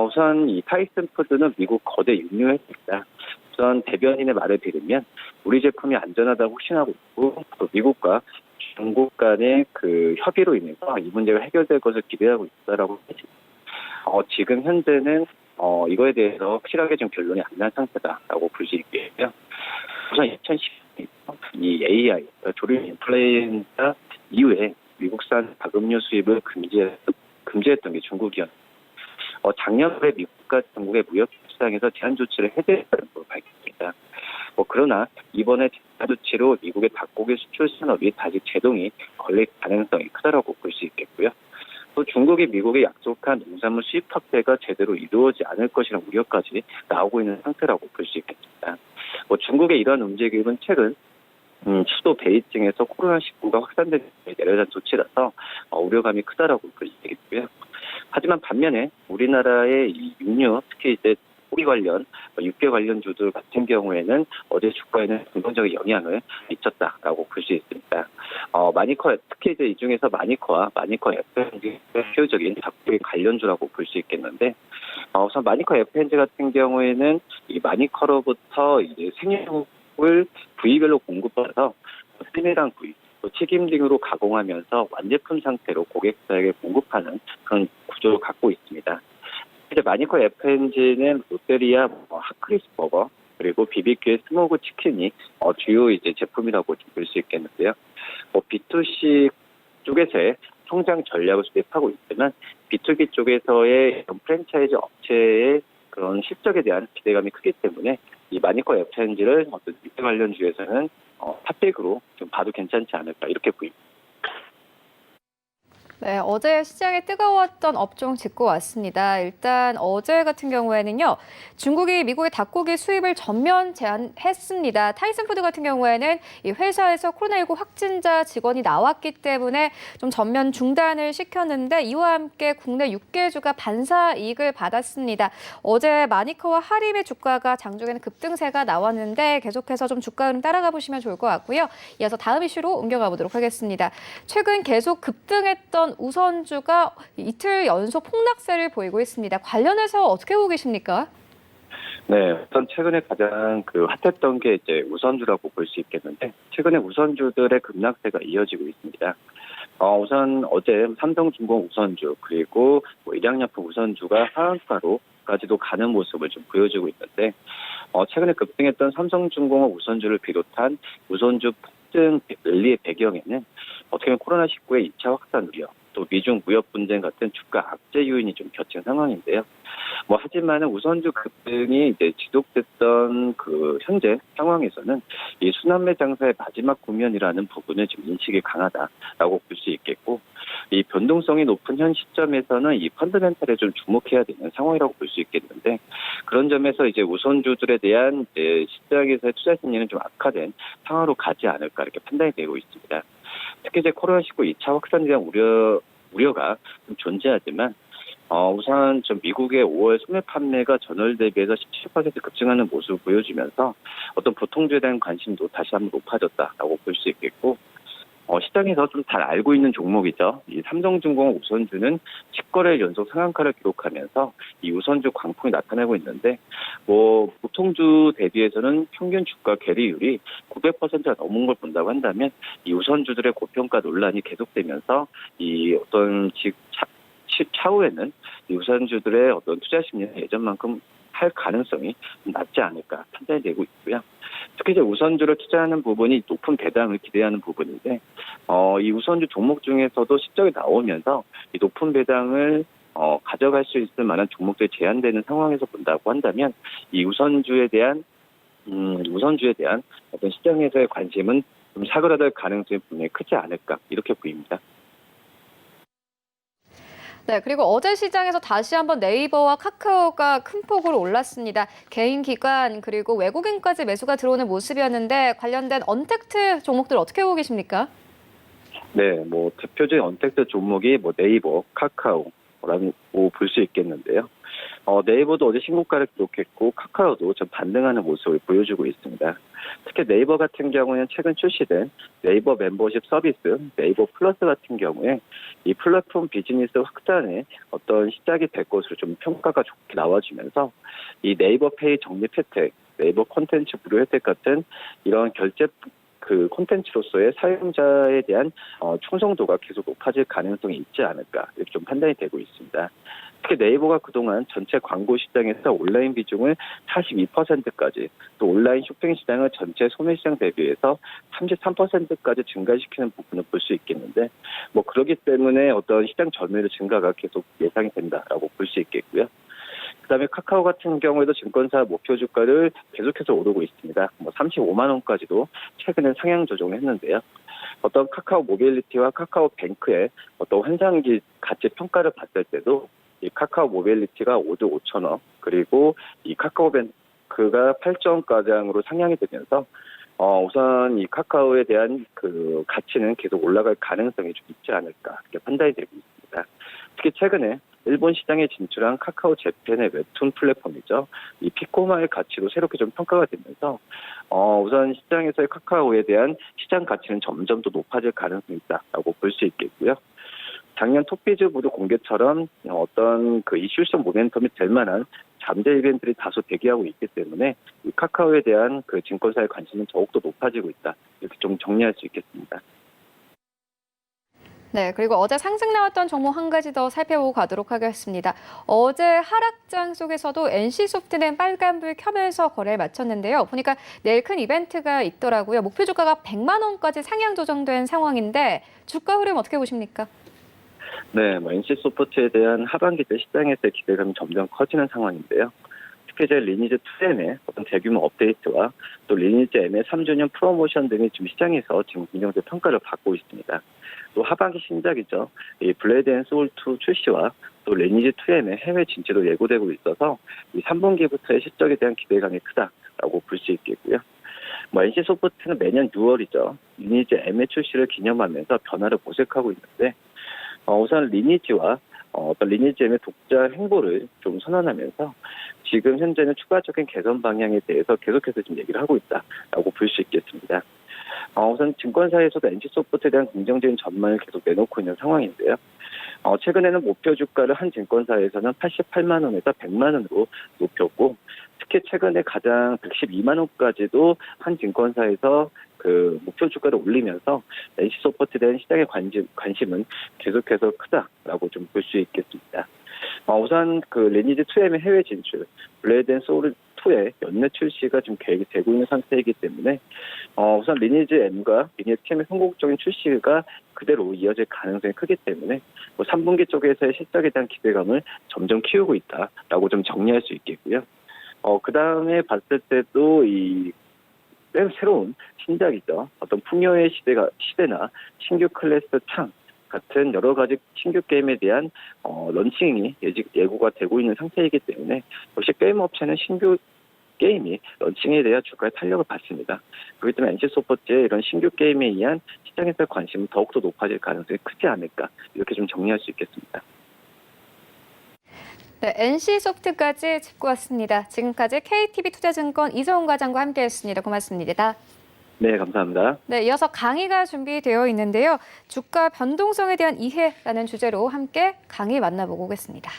우선 이 타이슨 푸드는 미국 거대 육류 회사입니다. 우선 대변인의 말을 빌으면 우리 제품이 안전하다고 확신하고 있고 또 미국과 중국 간의 그 협의로 인해서 이 문제가 해결될 것을 기대하고 있다라고 했습니다. 지금 현재는 이거에 대해서 확실하게 지금 결론이 안 난 상태다라고 볼 수 있겠고요. 우선 2010년 이 AI 조립 인플루엔자 이후에 미국산 닭음료 수입을 금지했던 게 중국이었는데 작년에 미국과 중국의 무역 시장에서 제한 조치를 해제했다는 걸 밝혔습니다. 그러나 이번에 조치로 미국의 닭고기 수출 산업이 다시 제동이 걸릴 가능성이 크다라고 볼 수 있겠고요. 또 중국이 미국에 약속한 농산물 수입 확대가 제대로 이루어지지 않을 것이라는 우려까지 나오고 있는 상태라고 볼 수 있겠습니다. 중국의 이러한 움직임은 최근 수도 베이징에서 코로나19가 확산된 데 내려진 조치라서 우려감이 크다라고 볼 수 있겠고요. 하지만 반면에 우리나라의 이 육류, 특히 이제 고기 관련, 육계 관련주들 같은 경우에는 어제 주가에는 긍정적인 영향을 미쳤다라고 볼 수 있습니다. 마니커, 특히 이제 이 중에서 마니커와 마니커 FNG가 대표적인 닭고기 관련주라고 볼 수 있겠는데, 우선 마니커 FNG 같은 경우에는 이 마니커로부터 이제 생육을 부위별로 공급받아서 세밀한 부위, 또 튀김 등으로 가공하면서 완제품 상태로 고객사에게 공급하는 그런 구조를 갖고 있습니다. 이제 마니커 FNG는 롯데리아 핫크리스 버거 그리고 BBQ의 스모그 치킨이 주요 이제 제품이라고 볼 수 있겠는데요. B2C 쪽에서의 성장 전략을 수립하고 있지만 B2B 쪽에서의 프랜차이즈 업체의 그런 실적에 대한 기대감이 크기 때문에 이 마니커 FNG를 어떤 육계 관련주에서는 탑픽으로 좀 봐도 괜찮지 않을까 이렇게 보입니다. 네, 어제 시장에 뜨거웠던 업종 짚고 왔습니다. 일단 어제 같은 경우에는요, 중국이 미국의 닭고기 수입을 전면 제한했습니다. 타이슨푸드 같은 경우에는 이 회사에서 코로나19 확진자 직원이 나왔기 때문에 좀 전면 중단을 시켰는데 이와 함께 국내 육개주가 반사 이익을 받았습니다. 어제 마니커와 하림의 주가가 장중에는 급등세가 나왔는데 계속해서 좀 주가 흐름 따라가 보시면 좋을 것 같고요. 이어서 다음 이슈로 옮겨가 보도록 하겠습니다. 최근 계속 급등했던 우선주가 이틀 연속 폭락세를 보이고 있습니다. 관련해서 어떻게 보고 계십니까? 네, 우선 최근에 가장 핫했던 게 이제 우선주라고 볼 수 있겠는데, 최근에 우선주들의 급락세가 이어지고 있습니다. 우선 어제 삼성중공 우선주 그리고 일양약품 우선주가 하한가로까지도 가는 모습을 좀 보여주고 있는데, 최근에 급등했던 삼성중공업 우선주를 비롯한 우선주 폭등 랠리의 배경에는 어떻게 보면 코로나19의 2차 확산 우려, 또 미중 무역 분쟁 같은 주가 악재 요인이 좀 겹친 상황인데요. 하지만은 우선주 급등이 이제 지속됐던 현재 상황에서는 이 순환매 장사의 마지막 국면이라는 부분을 좀 인식이 강하다라고 볼 수 있겠고, 이 변동성이 높은 현 시점에서는 이 펀더멘탈에 좀 주목해야 되는 상황이라고 볼 수 있겠는데, 그런 점에서 이제 우선주들에 대한 이제 시장에서의 투자 심리는 좀 악화된 상황으로 가지 않을까 이렇게 판단이 되고 있습니다. 특히 이제 코로나19 2차 확산에 대한 우려가 좀 존재하지만, 우선 좀 미국의 5월 소매 판매가 전월 대비해서 17% 급증하는 모습을 보여주면서 어떤 보통주에 대한 관심도 다시 한번 높아졌다라고 볼 수 있겠고, 시장에서 좀 잘 알고 있는 종목이죠. 이 삼성중공업 우선주는 10거래 연속 상한가를 기록하면서 이 우선주 광풍이 나타나고 있는데, 보통주 대비해서는 평균 주가 괴리율이 900%가 넘은 걸 본다고 한다면 이 우선주들의 고평가 논란이 계속되면서 이 어떤 차후에는 이 우선주들의 어떤 투자 심리는 예전만큼 할 가능성이 낮지 않을까 판단이 되고 있고요. 특히 이제 우선주를 투자하는 부분이 높은 배당을 기대하는 부분인데, 이 우선주 종목 중에서도 실적이 나오면서 이 높은 배당을 가져갈 수 있을 만한 종목들이 제한되는 상황에서 본다고 한다면 이 우선주에 대한 어떤 시장에서의 관심은 좀 사그라들 가능성이 분명히 크지 않을까 이렇게 보입니다. 네, 그리고 어제 시장에서 다시 한번 네이버와 카카오가 큰 폭으로 올랐습니다. 개인 기관 그리고 외국인까지 매수가 들어오는 모습이었는데 관련된 언택트 종목들 어떻게 보고 계십니까? 네, 대표적인 언택트 종목이 네이버, 카카오라고 볼 수 있겠는데요. 네이버도 어제 신고가를 기록했고 카카오도 좀 반등하는 모습을 보여주고 있습니다. 특히 네이버 같은 경우에는 최근 출시된 네이버 멤버십 서비스 네이버 플러스 같은 경우에 이 플랫폼 비즈니스 확산의 어떤 시작이 될 것으로 좀 평가가 좋게 나와주면서 이 네이버 페이 적립 혜택, 네이버 콘텐츠 무료 혜택 같은 이런 결제 콘텐츠로서의 사용자에 대한 충성도가 계속 높아질 가능성이 있지 않을까 이렇게 좀 판단이 되고 있습니다. 특히 네이버가 그동안 전체 광고 시장에서 온라인 비중을 42%까지, 또 온라인 쇼핑 시장을 전체 소매 시장 대비해서 33%까지 증가시키는 부분을 볼 수 있겠는데, 그렇기 때문에 어떤 시장 점유율 증가가 계속 예상이 된다라고 볼 수 있겠고요. 그다음에 카카오 같은 경우에도 증권사 목표 주가를 계속해서 오르고 있습니다. 35만 원까지도 최근에 상향 조정을 했는데요. 어떤 카카오 모빌리티와 카카오 뱅크의 어떤 환상기 가치 평가를 봤을 때도 이 카카오 모빌리티가 5조 5천억, 그리고 이 카카오 뱅크가 8조 원가량으로 상향이 되면서 우선 이 카카오에 대한 그 가치는 계속 올라갈 가능성이 좀 있지 않을까 이렇게 판단이 되고 있습니다. 특히 최근에 일본 시장에 진출한 카카오 재팬의 웹툰 플랫폼이죠. 이 피코마의 가치도 새롭게 좀 평가가 되면서 우선 시장에서의 카카오에 대한 시장 가치는 점점 더 높아질 가능성이 있다라고 볼 수 있겠고요. 작년 톱비즈 보도 공개처럼 어떤 그 이슈성 모멘텀이 될 만한 잠재 이벤트들이 다소 대기하고 있기 때문에 이 카카오에 대한 그 증권사의 관심은 더욱더 높아지고 있다. 이렇게 좀 정리할 수 있겠습니다. 네, 그리고 어제 상승 나왔던 종목 한 가지 더 살펴보고 가도록 하겠습니다. 어제 하락장 속에서도 NC소프트는 빨간불 켜면서 거래를 마쳤는데요. 보니까 내일 큰 이벤트가 있더라고요. 목표 주가가 100만 원까지 상향 조정된 상황인데 주가 흐름 어떻게 보십니까? 네, NC소프트에 대한 하반기 때 시장에서의 기대감이 점점 커지는 상황인데요. 특히 이제 리니지 2M의 어떤 대규모 업데이트와 또 리니지 M의 3주년 프로모션 등이 지금 시장에서 지금 긍정적 평가를 받고 있습니다. 또 하반기 신작이죠. 이 블레이드 앤 소울 2 출시와 또 리니지 2M의 해외 진출도 예고되고 있어서 이 3분기부터의 실적에 대한 기대감이 크다라고 볼 수 있겠고요. NC소프트는 매년 6월이죠. 리니지 M의 출시를 기념하면서 변화를 모색하고 있는데 우선 리니지와 어떤 리니지 M의 독자 행보를 좀 선언하면서 지금 현재는 추가적인 개선 방향에 대해서 계속해서 지금 얘기를 하고 있다라고 볼 수 있겠습니다. 우선 증권사에서도 NC소프트에 대한 긍정적인 전망을 계속 내놓고 있는 상황인데요. 최근에는 목표 주가를 한 증권사에서는 88만 원에서 100만 원으로 높였고, 특히 최근에 가장 112만 원까지도 한 증권사에서 그 목표 주가를 올리면서 NC소프트에 대한 시장의 관심은 계속해서 크다라고 좀 볼 수 있겠습니다. 우선 그 리니지 2M의 해외 진출, 블레이드 앤 소울 2의 연내 출시가 지금 계획이 되고 있는 상태이기 때문에 우선 리니지 M과 리니지 2M의 성공적인 출시가 그대로 이어질 가능성이 크기 때문에 3분기 쪽에서의 실적에 대한 기대감을 점점 키우고 있다라고 좀 정리할 수 있겠고요. 그 다음에 봤을 때도 이 새로운 신작이죠. 어떤 풍요의 시대나 신규 클래스 창 같은 여러 가지 신규 게임에 대한 런칭이 예고가 되고 있는 상태이기 때문에 역시 게임 업체는 신규 게임이 런칭에 대한 주가의 탄력을 받습니다. 그렇기 때문에 NC소프트의 이런 신규 게임에 의한 시장에서의 관심은 더욱더 높아질 가능성이 크지 않을까 이렇게 좀 정리할 수 있겠습니다. 네, NC소프트까지 짚고 왔습니다. 지금까지 KTB투자증권 이소은 과장과 함께했습니다. 고맙습니다. 네, 감사합니다. 네, 이어서 강의가 준비되어 있는데요. 주가 변동성에 대한 이해라는 주제로 함께 강의 만나보고 오겠습니다.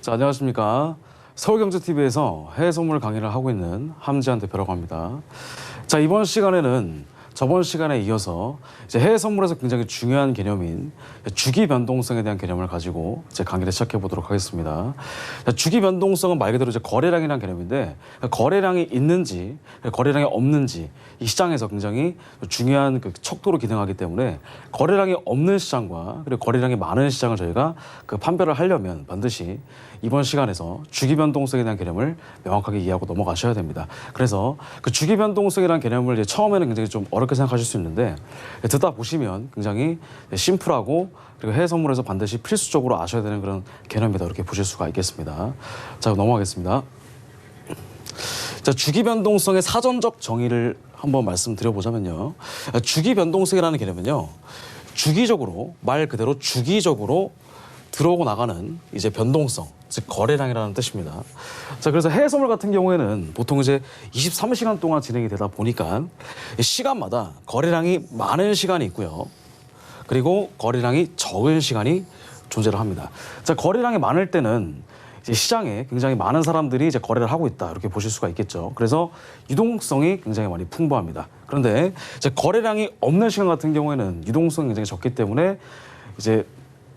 자, 안녕하십니까. 서울경제TV에서 해외 선물 강의를 하고 있는 함지한 대표라고 합니다. 자, 이번 시간에는 저번 시간에 이어서 이제 해외 선물에서 굉장히 중요한 개념인 주기 변동성에 대한 개념을 가지고 이제 강의를 시작해 보도록 하겠습니다. 주기 변동성은 말 그대로 이제 거래량이라는 개념인데, 거래량이 있는지 거래량이 없는지 이 시장에서 굉장히 중요한 그 척도로 기능하기 때문에 거래량이 없는 시장과 그리고 거래량이 많은 시장을 저희가 그 판별을 하려면 반드시 이번 시간에서 주기 변동성에 대한 개념을 명확하게 이해하고 넘어가셔야 됩니다. 그래서 그 주기 변동성이라는 개념을 이제 처음에는 굉장히 좀 어렵게 생각하실 수 있는데, 듣다 보시면 굉장히 심플하고 그리고 해외 선물에서 반드시 필수적으로 아셔야 되는 그런 개념이다, 이렇게 보실 수가 있겠습니다. 자, 넘어가겠습니다. 자, 주기 변동성의 사전적 정의를 한번 말씀드려보자면요. 주기 변동성이라는 개념은요, 주기적으로, 말 그대로 주기적으로 들어오고 나가는 이제 변동성, 즉 거래량이라는 뜻입니다. 자, 그래서 해외 선물 같은 경우에는 보통 이제 23시간 동안 진행이 되다 보니까 시간마다 거래량이 많은 시간이 있고요. 그리고 거래량이 적은 시간이 존재를 합니다. 자, 거래량이 많을 때는 이제 시장에 굉장히 많은 사람들이 이제 거래를 하고 있다, 이렇게 보실 수가 있겠죠. 그래서 유동성이 굉장히 많이 풍부합니다. 그런데 이제 거래량이 없는 시간 같은 경우에는 유동성이 굉장히 적기 때문에 이제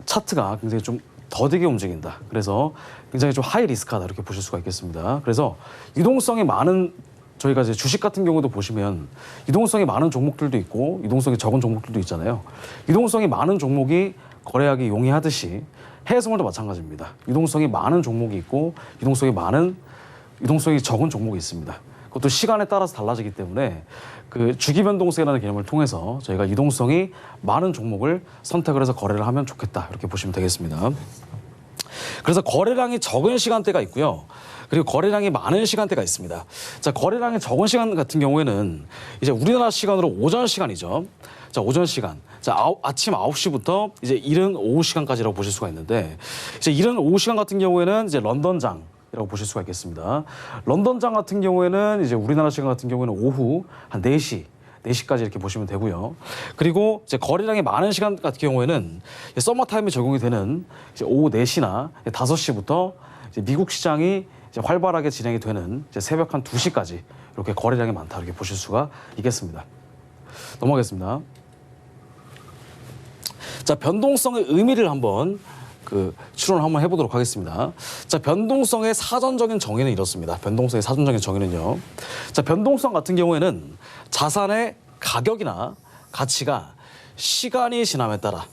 차트가 굉장히 좀 더디게 움직인다. 그래서 굉장히 좀 하이 리스크하다, 이렇게 보실 수가 있겠습니다. 그래서 유동성이 많은, 저희가 이제 주식 같은 경우도 보시면 유동성이 많은 종목들도 있고 유동성이 적은 종목들도 있잖아요. 유동성이 많은 종목이 거래하기 용이하듯이 해외선물도 마찬가지입니다. 유동성이 많은 종목이 있고 유동성이 적은 종목이 있습니다. 그것도 시간에 따라서 달라지기 때문에 그 주기 변동성이라는 개념을 통해서 저희가 유동성이 많은 종목을 선택을 해서 거래를 하면 좋겠다 이렇게 보시면 되겠습니다. 그래서 거래량이 적은 시간대가 있고요. 그리고 거래량이 많은 시간대가 있습니다. 자, 거래량이 적은 시간 같은 경우에는 이제 우리나라 시간으로 오전 시간이죠. 자, 오전 시간. 자, 아침 9시부터 이제 이른 오후 시간까지라고 보실 수가 있는데, 이제 이른 오후 시간 같은 경우에는 이제 런던장이라고 보실 수가 있겠습니다. 런던장 같은 경우에는 이제 우리나라 시간 같은 경우에는 오후 한 4시까지 이렇게 보시면 되고요. 그리고 이제 거래량이 많은 시간 같은 경우에는 서머 타임에 적용이 되는 이제 오후 4시나 5시부터 이제 미국 시장이 이제 활발하게 진행이 되는 이제 새벽 한 2시까지 이렇게 거래량이 많다 이렇게 보실 수가 있겠습니다. 넘어가겠습니다. 자, 변동성의 의미를 한번 추론을 한번 해보도록 하겠습니다. 자, 변동성의 사전적인 정의는 이렇습니다. 변동성의 사전적인 정의는요. 자, 변동성 같은 경우에는 자산의 가격이나 가치가 시간이 지남에 따라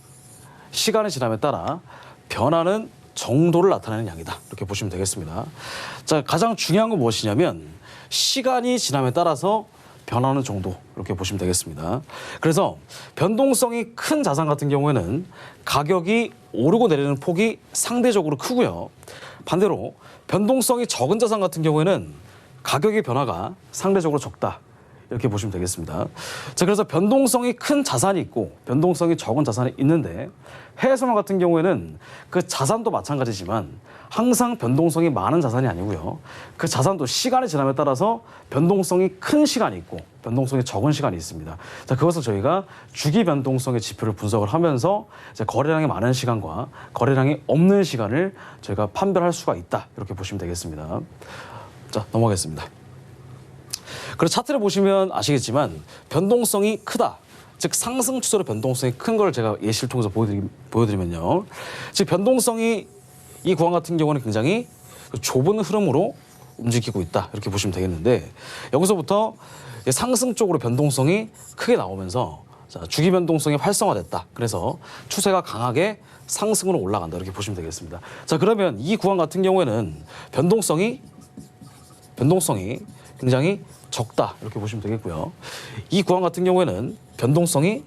변하는 정도를 나타내는 양이다. 이렇게 보시면 되겠습니다. 자, 가장 중요한 건 무엇이냐면 시간이 지남에 따라서 변하는 정도 이렇게 보시면 되겠습니다. 그래서 변동성이 큰 자산 같은 경우에는 가격이 오르고 내리는 폭이 상대적으로 크고요. 반대로 변동성이 적은 자산 같은 경우에는 가격의 변화가 상대적으로 적다. 이렇게 보시면 되겠습니다. 자, 그래서 변동성이 큰 자산이 있고 변동성이 적은 자산이 있는데 해외선물 같은 경우에는 그 자산도 마찬가지지만 항상 변동성이 많은 자산이 아니고요. 그 자산도 시간이 지남에 따라서 변동성이 큰 시간이 있고 변동성이 적은 시간이 있습니다. 자, 그것을 저희가 주기 변동성의 지표를 분석을 하면서 이제 거래량이 많은 시간과 거래량이 없는 시간을 저희가 판별할 수가 있다. 이렇게 보시면 되겠습니다. 자, 넘어가겠습니다. 그리고 차트를 보시면 아시겠지만 변동성이 크다. 즉 상승 추세로 변동성이 큰 걸 제가 예시를 통해서 보여드리면요. 즉 변동성이 이 구간 같은 경우는 굉장히 좁은 흐름으로 움직이고 있다. 이렇게 보시면 되겠는데 여기서부터 상승 쪽으로 변동성이 크게 나오면서 주기 변동성이 활성화됐다. 그래서 추세가 강하게 상승으로 올라간다. 이렇게 보시면 되겠습니다. 자, 그러면 이 구간 같은 경우에는 변동성이 굉장히 적다. 이렇게 보시면 되겠고요. 이 구간 같은 경우에는 변동성이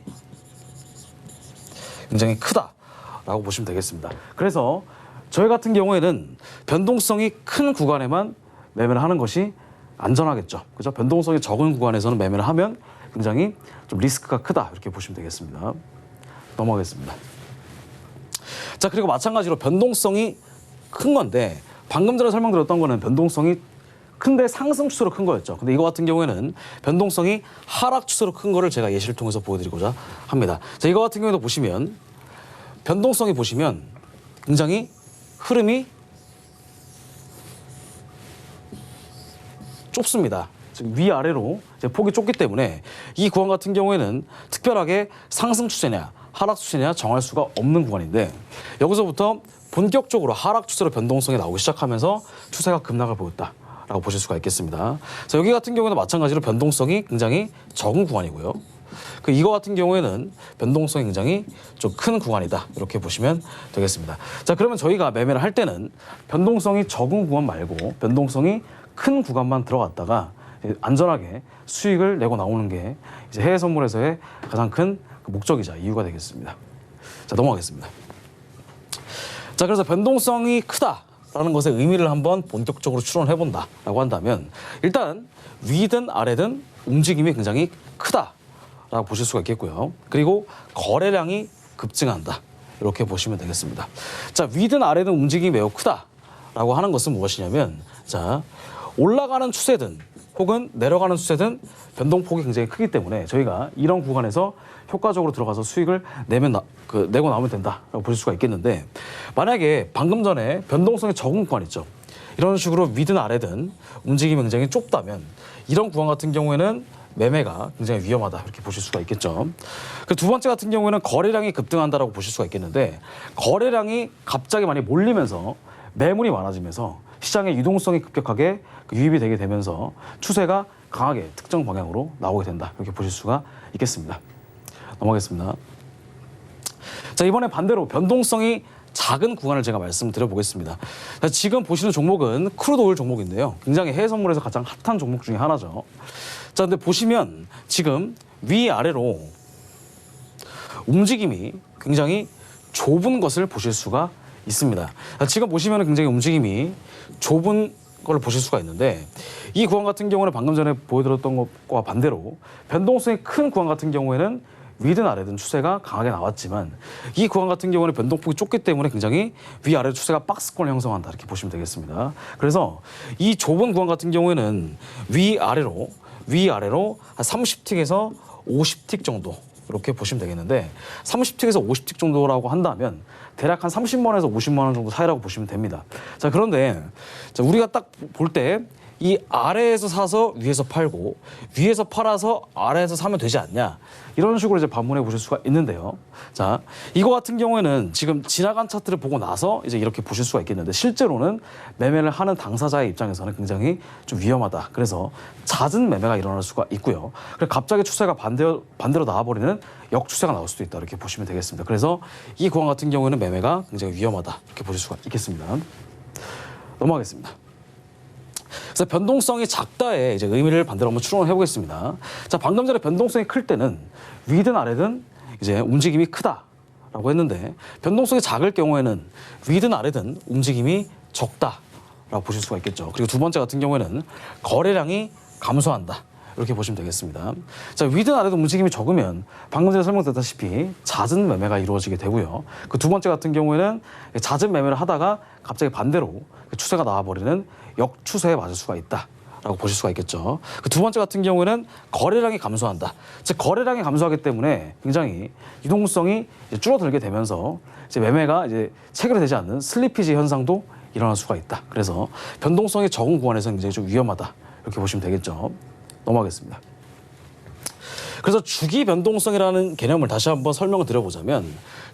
굉장히 크다라고 보시면 되겠습니다. 그래서 저희 같은 경우에는 변동성이 큰 구간에만 매매를 하는 것이 안전하겠죠. 그죠? 변동성이 적은 구간에서는 매매를 하면 굉장히 좀 리스크가 크다. 이렇게 보시면 되겠습니다. 넘어가겠습니다. 자, 그리고 마찬가지로 변동성이 큰 건데 방금 전에 설명드렸던 거는 변동성이 큰데 상승 추세로 큰 거였죠. 근데 이거 같은 경우에는 변동성이 하락 추세로 큰 거를 제가 예시를 통해서 보여드리고자 합니다. 자, 이거 같은 경우에도 보시면 변동성이 보시면 굉장히 흐름이 좁습니다. 즉 위아래로 이제 폭이 좁기 때문에 이 구간 같은 경우에는 특별하게 상승 추세냐 하락 추세냐 정할 수가 없는 구간인데 여기서부터 본격적으로 하락 추세로 변동성이 나오기 시작하면서 추세가 급락을 보였다. 라고 보실 수가 있겠습니다. 자, 여기 같은 경우는 마찬가지로 변동성이 굉장히 적은 구간이고요. 이거 같은 경우에는 변동성이 굉장히 좀 큰 구간이다. 이렇게 보시면 되겠습니다. 자, 그러면 저희가 매매를 할 때는 변동성이 적은 구간 말고 변동성이 큰 구간만 들어갔다가 안전하게 수익을 내고 나오는 게 이제 해외 선물에서의 가장 큰 목적이자 이유가 되겠습니다. 자, 넘어가겠습니다. 자, 그래서 변동성이 크다. 라는 것의 의미를 한번 본격적으로 추론해본다라고 한다면 일단 위든 아래든 움직임이 굉장히 크다라고 보실 수가 있겠고요. 그리고 거래량이 급증한다. 이렇게 보시면 되겠습니다. 자, 위든 아래든 움직임이 매우 크다라고 하는 것은 무엇이냐면 자, 올라가는 추세든 혹은 내려가는 추세든 변동폭이 굉장히 크기 때문에 저희가 이런 구간에서 효과적으로 들어가서 수익을 내고 나오면 된다라고 볼 수가 있겠는데 만약에 방금 전에 변동성이 적은 구간 있죠. 이런 식으로 위든 아래든 움직임이 굉장히 좁다면 이런 구간 같은 경우에는 매매가 굉장히 위험하다 이렇게 보실 수가 있겠죠. 그 두 번째 같은 경우에는 거래량이 급등한다라고 보실 수가 있겠는데 거래량이 갑자기 많이 몰리면서 매물이 많아지면서 시장의 유동성이 급격하게 유입이 되게 되면서 추세가 강하게 특정 방향으로 나오게 된다. 이렇게 보실 수가 있겠습니다. 넘어가겠습니다. 자, 이번에 반대로 변동성이 작은 구간을 제가 말씀드려 보겠습니다. 자, 지금 보시는 종목은 크루드 오일 종목인데요. 굉장히 해외 선물에서 가장 핫한 종목 중에 하나죠. 자, 근데 보시면 지금 위아래로 움직임이 굉장히 좁은 것을 보실 수가 있습니다. 자, 지금 보시면 굉장히 움직임이 좁은 걸 보실 수가 있는데 이 구간 같은 경우는 방금 전에 보여드렸던 것과 반대로 변동성이 큰 구간 같은 경우에는 위든 아래든 추세가 강하게 나왔지만 이 구간 같은 경우는 변동폭이 좁기 때문에 굉장히 위아래 추세가 박스권을 형성한다 이렇게 보시면 되겠습니다. 그래서 이 좁은 구간 같은 경우에는 위아래로 한 30틱에서 50틱 정도 이렇게 보시면 되겠는데 30틱에서 50틱 정도라고 한다면 대략 한 30만 원에서 50만 원 정도 사이라고 보시면 됩니다. 자, 그런데 자, 우리가 딱 볼 때 이 아래에서 사서 위에서 팔고 위에서 팔아서 아래에서 사면 되지 않냐 이런 식으로 이제 반문해 보실 수가 있는데요. 자, 이거 같은 경우에는 지금 지나간 차트를 보고 나서 이제 이렇게 보실 수가 있겠는데 실제로는 매매를 하는 당사자의 입장에서는 굉장히 좀 위험하다. 그래서 잦은 매매가 일어날 수가 있고요. 그래서 갑자기 추세가 반대로 나와버리는 역추세가 나올 수도 있다 이렇게 보시면 되겠습니다. 그래서 이 구간 같은 경우에는 매매가 굉장히 위험하다 이렇게 보실 수가 있겠습니다. 넘어가겠습니다. 그래서 변동성이 작다의 이제 의미를 반대로 한번 추론을 해보겠습니다. 자, 방금 전에 변동성이 클 때는 위든 아래든 이제 움직임이 크다라고 했는데 변동성이 작을 경우에는 위든 아래든 움직임이 적다라고 보실 수가 있겠죠. 그리고 두 번째 같은 경우에는 거래량이 감소한다. 이렇게 보시면 되겠습니다. 자, 위든 아래든 움직임이 적으면 방금 전에 설명드렸다시피 잦은 매매가 이루어지게 되고요. 그 두 번째 같은 경우에는 잦은 매매를 하다가 갑자기 반대로 추세가 나와버리는 역추세에 맞을 수가 있다라고 보실 수가 있겠죠. 그 두 번째 같은 경우에는 거래량이 감소한다. 즉 거래량이 감소하기 때문에 굉장히 유동성이 이제 줄어들게 되면서 이제 매매가 이제 체결되지 않는 슬리피지 현상도 일어날 수가 있다. 그래서 변동성이 적은 구간에서 굉장히 좀 위험하다 이렇게 보시면 되겠죠. 넘어가겠습니다. 그래서 주기 변동성이라는 개념을 다시 한번 설명을 드려보자면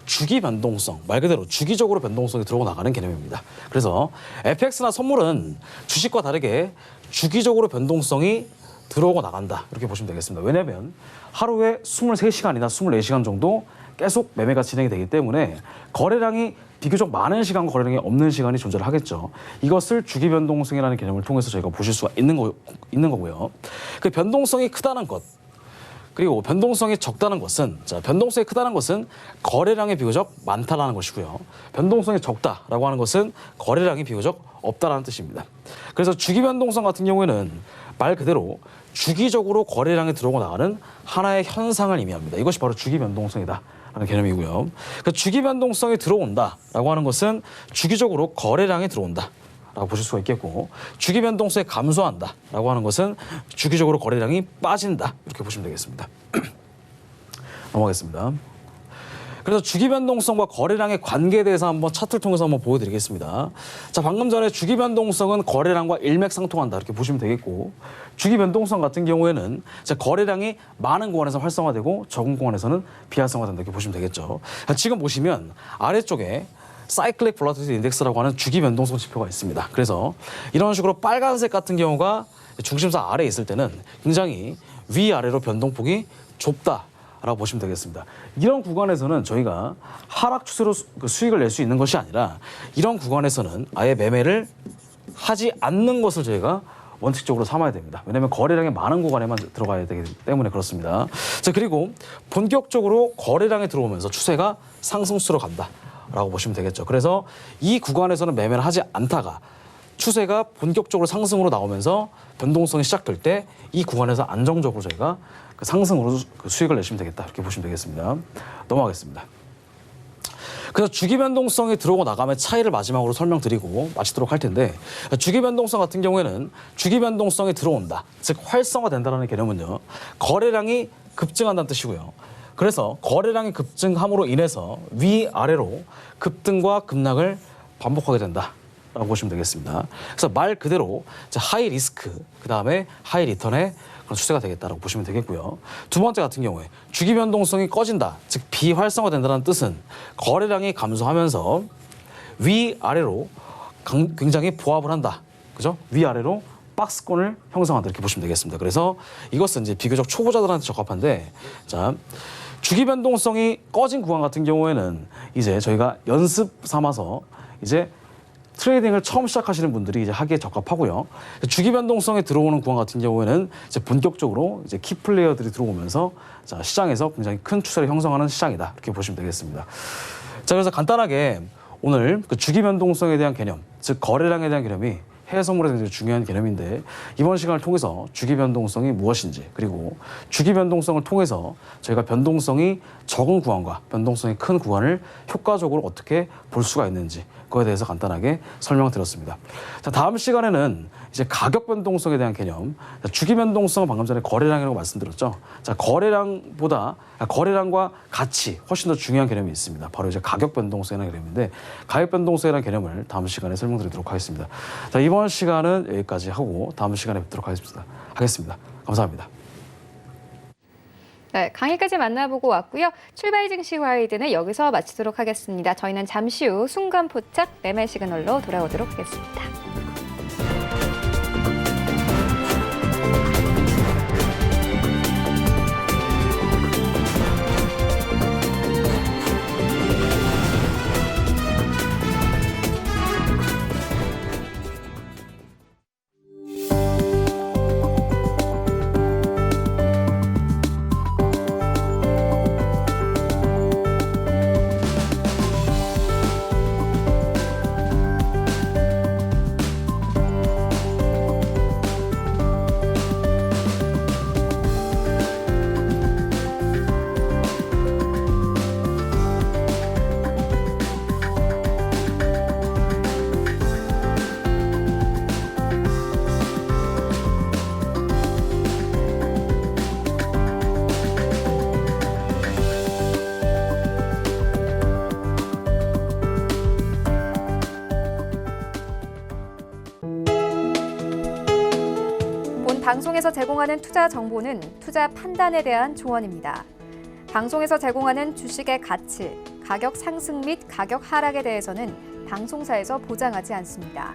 주기 변동성, 말 그대로 주기적으로 변동성이 들어오고 나가는 개념입니다. 그래서 FX나 선물은 주식과 다르게 주기적으로 변동성이 들어오고 나간다 이렇게 보시면 되겠습니다. 왜냐하면 하루에 23시간이나 24시간 정도 계속 매매가 진행이 되기 때문에 거래량이 비교적 많은 시간과 거래량이 없는 시간이 존재를 하겠죠. 이것을 주기 변동성이라는 개념을 통해서 저희가 보실 수가 있는 거고요. 그 변동성이 크다는 것 그리고 변동성이 적다는 것은 자, 변동성이 크다는 것은 거래량이 비교적 많다라는 것이고요. 변동성이 적다라고 하는 것은 거래량이 비교적 없다라는 뜻입니다. 그래서 주기 변동성 같은 경우에는 말 그대로 주기적으로 거래량이 들어오고 나가는 하나의 현상을 의미합니다. 이것이 바로 주기 변동성이다. 라는 개념이고요. 그 주기 변동성이 들어온다라고 하는 것은 주기적으로 거래량이 들어온다. 라고 보실 수가 있겠고 주기 변동성이 감소한다라고 하는 것은 주기적으로 거래량이 빠진다. 이렇게 보시면 되겠습니다. 넘어가겠습니다. 그래서 주기 변동성과 거래량의 관계에 대해서 한번 차트를 통해서 한번 보여드리겠습니다. 자, 방금 전에 주기 변동성은 거래량과 일맥상통한다 이렇게 보시면 되겠고 주기 변동성 같은 경우에는 거래량이 많은 구간에서 활성화되고 적은 구간에서는 비활성화된다 이렇게 보시면 되겠죠. 자, 지금 보시면 아래쪽에 사이클릭 볼라틸리티 인덱스라고 하는 주기 변동성 지표가 있습니다. 그래서 이런 식으로 빨간색 같은 경우가 중심사 아래에 있을 때는 굉장히 위아래로 변동폭이 좁다라고 보시면 되겠습니다. 이런 구간에서는 저희가 하락 추세로 수익을 낼 수 있는 것이 아니라 이런 구간에서는 아예 매매를 하지 않는 것을 저희가 원칙적으로 삼아야 됩니다. 왜냐하면 거래량이 많은 구간에만 들어가야 되기 때문에 그렇습니다. 자, 그리고 본격적으로 거래량이 들어오면서 추세가 상승수로 간다. 라고 보시면 되겠죠. 그래서 이 구간에서는 매매를 하지 않다가 추세가 본격적으로 상승으로 나오면서 변동성이 시작될 때 이 구간에서 안정적으로 저희가 그 상승으로 수익을 내시면 되겠다. 이렇게 보시면 되겠습니다. 넘어가겠습니다. 그래서 주기 변동성이 들어오고 나가면 차이를 마지막으로 설명드리고 마치도록 할 텐데 주기 변동성 같은 경우에는 주기 변동성이 들어온다. 즉 활성화된다는 개념은요. 거래량이 급증한다는 뜻이고요. 그래서 거래량이 급증함으로 인해서 위아래로 급등과 급락을 반복하게 된다라고 보시면 되겠습니다. 그래서 말 그대로 하이 리스크, 그다음에 하이 리턴의 그런 추세가 되겠다라고 보시면 되겠고요. 두 번째 같은 경우에 주기 변동성이 꺼진다, 즉 비활성화된다는 뜻은 거래량이 감소하면서 위아래로 굉장히 보합을 한다. 그죠? 위아래로 박스권을 형성한다 이렇게 보시면 되겠습니다. 그래서 이것은 이제 비교적 초보자들한테 적합한데 자, 주기 변동성이 꺼진 구간 같은 경우에는 이제 저희가 연습 삼아서 이제 트레이딩을 처음 시작하시는 분들이 이제 하기에 적합하고요. 주기 변동성에 들어오는 구간 같은 경우에는 이제 본격적으로 이제 키 플레이어들이 들어오면서 자, 시장에서 굉장히 큰 추세를 형성하는 시장이다. 이렇게 보시면 되겠습니다. 자, 그래서 간단하게 오늘 그 주기 변동성에 대한 개념, 즉 거래량에 대한 개념이 해외 선물에 굉장히 중요한 개념인데 이번 시간을 통해서 주기 변동성이 무엇인지 그리고 주기 변동성을 통해서 저희가 변동성이 적은 구간과 변동성이 큰 구간을 효과적으로 어떻게 볼 수가 있는지 그거에 대해서 간단하게 설명드렸습니다. 자, 다음 시간에는 이제 가격 변동성에 대한 개념, 주기 변동성은 방금 전에 거래량이라고 말씀드렸죠. 자, 거래량과 같이 훨씬 더 중요한 개념이 있습니다. 바로 이제 가격 변동성이라는 개념인데 가격 변동성이라는 개념을 다음 시간에 설명드리도록 하겠습니다. 자, 이번 시간은 여기까지 하고 다음 시간에 뵙도록 하겠습니다. 감사합니다. 네, 강의까지 만나보고 왔고요. 출발 증시 와이드는 여기서 마치도록 하겠습니다. 저희는 잠시 후 순간 포착 매매 시그널로 돌아오도록 하겠습니다. 방송에서 제공하는 투자 정보는 투자 판단에 대한 조언입니다. 방송에서 제공하는 주식의 가치, 가격 상승 및 가격 하락에 대해서는 방송사에서 보장하지 않습니다.